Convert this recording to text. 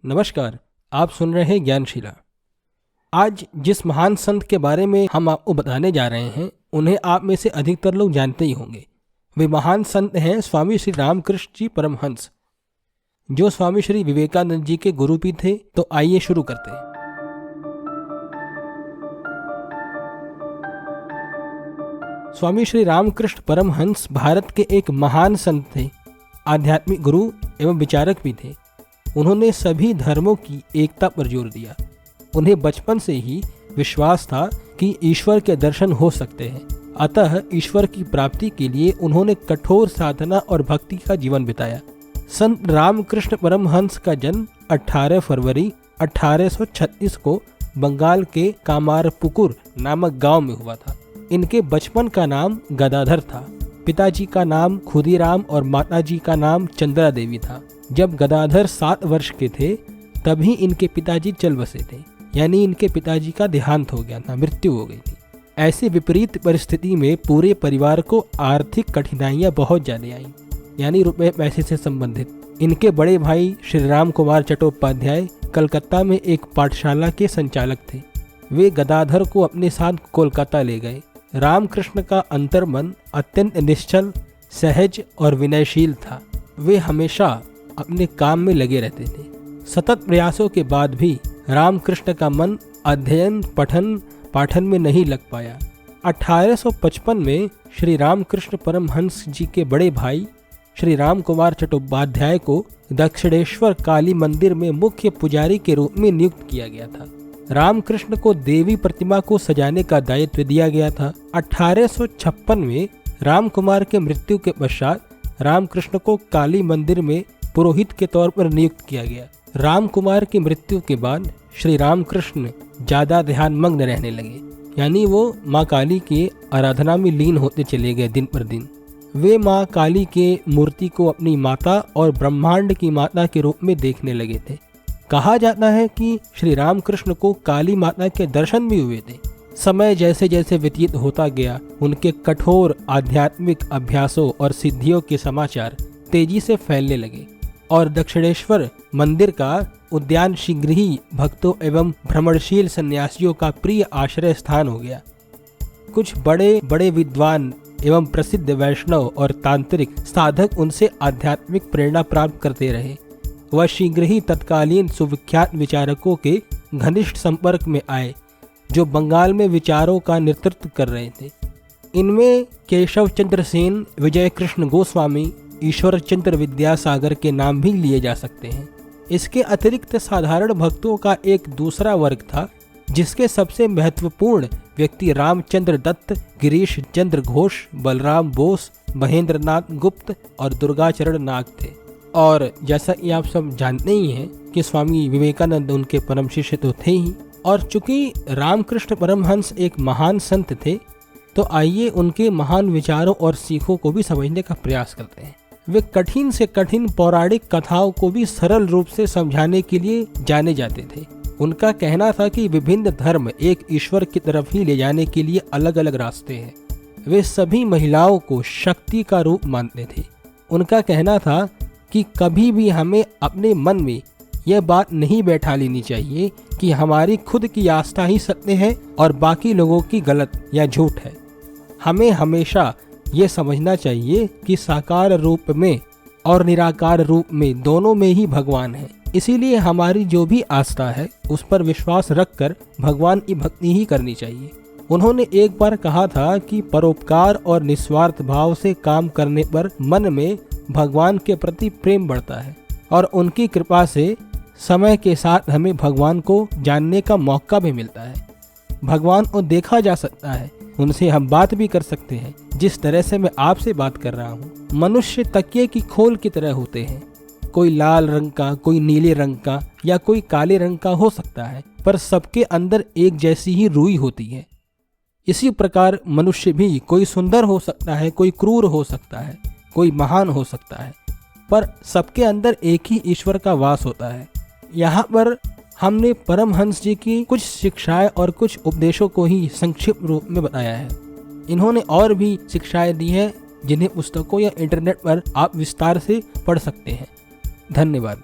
नमस्कार, आप सुन रहे हैं ज्ञानशिला। आज जिस महान संत के बारे में हम आपको बताने जा रहे हैं उन्हें आप में से अधिकतर लोग जानते ही होंगे। वे महान संत हैं स्वामी श्री रामकृष्ण जी परमहंस, जो स्वामी श्री विवेकानंद जी के गुरु भी थे। तो आइए शुरू करते हैं। स्वामी श्री रामकृष्ण परमहंस भारत के एक महान संत थे, आध्यात्मिक गुरु एवं विचारक भी थे। उन्होंने सभी धर्मों की एकता पर जोर दिया। उन्हें बचपन से ही विश्वास था कि ईश्वर के दर्शन हो सकते हैं, अतः ईश्वर की प्राप्ति के लिए उन्होंने कठोर साधना और भक्ति का जीवन बिताया। संत रामकृष्ण परमहंस का जन्म 18 फरवरी 1836 को बंगाल के कामारपुकुर नामक गांव में हुआ था। इनके बचपन का नाम गदाधर था। पिताजी का नाम खुदीराम और माताजी का नाम चंद्रा देवी था। जब गदाधर 7 वर्ष के थे तभी इनके पिताजी चल बसे थे, यानी इनके पिताजी का देहांत हो गया था, मृत्यु हो गई थी। ऐसी विपरीत परिस्थिति में पूरे परिवार को आर्थिक कठिनाइयां बहुत ज्यादा आईं, यानी रुपए पैसे से संबंधित। इनके बड़े भाई श्री राम कुमार चट्टोपाध्याय कलकत्ता में एक पाठशाला के संचालक थे। वे गदाधर को अपने साथ कोलकाता ले गए। रामकृष्ण का अंतर्मन अत्यंत निश्चल, सहज और विनयशील था। वे हमेशा अपने काम में लगे रहते थे। सतत प्रयासों के बाद भी रामकृष्ण का मन अध्ययन पठन पाठन में नहीं लग पाया। 1855 में श्री रामकृष्ण परमहंस जी के बड़े भाई श्री राम कुमार चट्टोपाध्याय को दक्षिणेश्वर काली मंदिर में मुख्य पुजारी के रूप में नियुक्त किया गया था। रामकृष्ण को देवी प्रतिमा को सजाने का दायित्व दिया गया था। 1856 में रामकुमार के मृत्यु के पश्चात रामकृष्ण को काली मंदिर में पुरोहित के तौर पर नियुक्त किया गया। रामकुमार की मृत्यु के बाद श्री रामकृष्ण ज्यादा ध्यानमग्न रहने लगे, यानी वो माँ काली की आराधना में लीन होते चले गए दिन पर दिन। वे माँ काली के मूर्ति को अपनी माता और ब्रह्मांड की माता के रूप में देखने लगे थे। कहा जाता है कि श्री रामकृष्ण को काली माता के दर्शन भी हुए थे। समय जैसे जैसे व्यतीत होता गया, उनके कठोर आध्यात्मिक अभ्यासों और सिद्धियों के समाचार तेजी से फैलने लगे और दक्षिणेश्वर मंदिर का उद्यान शीघ्र ही भक्तों एवं भ्रमणशील सन्यासियों का प्रिय आश्रय स्थान हो गया। कुछ बड़े बड़े विद्वान एवं प्रसिद्ध वैष्णव और तांत्रिक साधक उनसे आध्यात्मिक प्रेरणा प्राप्त करते रहे। वह शीघ्र ही तत्कालीन सुविख्यात विचारकों के घनिष्ठ संपर्क में आए, जो बंगाल में विचारों का नेतृत्व कर रहे थे। इनमें केशव चंद्र सेन, विजय कृष्ण गोस्वामी, ईश्वर चंद्र विद्यासागर के नाम भी लिए जा सकते हैं। इसके अतिरिक्त साधारण भक्तों का एक दूसरा वर्ग था, जिसके सबसे महत्वपूर्ण व्यक्ति रामचंद्र दत्त, गिरीश चंद्र घोष, बलराम बोस, महेंद्र नाथ गुप्त और दुर्गाचरण नाग थे। और जैसा कि आप सब जानते ही हैं कि स्वामी विवेकानंद उनके परम शिष्य तो थे ही, और चूंकि रामकृष्ण परमहंस एक महान संत थे, तो आइए उनके महान विचारों और सीखों को भी समझने का प्रयास करते हैं। वे कठिन से कठिन पौराणिक कथाओं को भी सरल रूप से समझाने के लिए जाने जाते थे। उनका कहना था कि विभिन्न धर्म एक ईश्वर की तरफ ही ले जाने के लिए अलग अलग रास्ते हैं। वे सभी महिलाओं को शक्ति का रूप मानते थे। उनका कहना था कि कभी भी हमें अपने मन में यह बात नहीं बैठा लेनी चाहिए कि हमारी खुद की आस्था ही सत्य है और बाकी लोगों की गलत या झूठ है। हमें हमेशा ये समझना चाहिए कि साकार रूप में और निराकार रूप में दोनों में ही भगवान है। इसीलिए हमारी जो भी आस्था है उस पर विश्वास रखकर भगवान की भक्ति ही करनी चाहिए। उन्होंने एक बार कहा था कि परोपकार और निस्वार्थ भाव से काम करने पर मन में भगवान के प्रति प्रेम बढ़ता है और उनकी कृपा से समय के साथ हमें भगवान को जानने का मौका भी मिलता है। भगवान को देखा जा सकता है, उनसे हम बात भी कर सकते हैं। जिस तरह से मैं आपसे बात कर रहा हूँ, मनुष्य तकिए की खोल की तरह होते हैं। कोई लाल रंग का, कोई नीले रंग का या कोई काले रंग का हो सकता है, पर सबके अंदर एक जैसी ही रूई होती है। इसी प्रकार मनुष्य भी कोई सुंदर हो सकता है, कोई क्रूर हो सकता है, कोई महान हो सकता है, पर सबके अंदर एक ही ईश्वर का वास होता है। यहाँ पर हमने परमहंस जी की कुछ शिक्षाएं और कुछ उपदेशों को ही संक्षिप्त रूप में बताया है। इन्होंने और भी शिक्षाएं दी हैं, जिन्हें पुस्तकों या इंटरनेट पर आप विस्तार से पढ़ सकते हैं। धन्यवाद।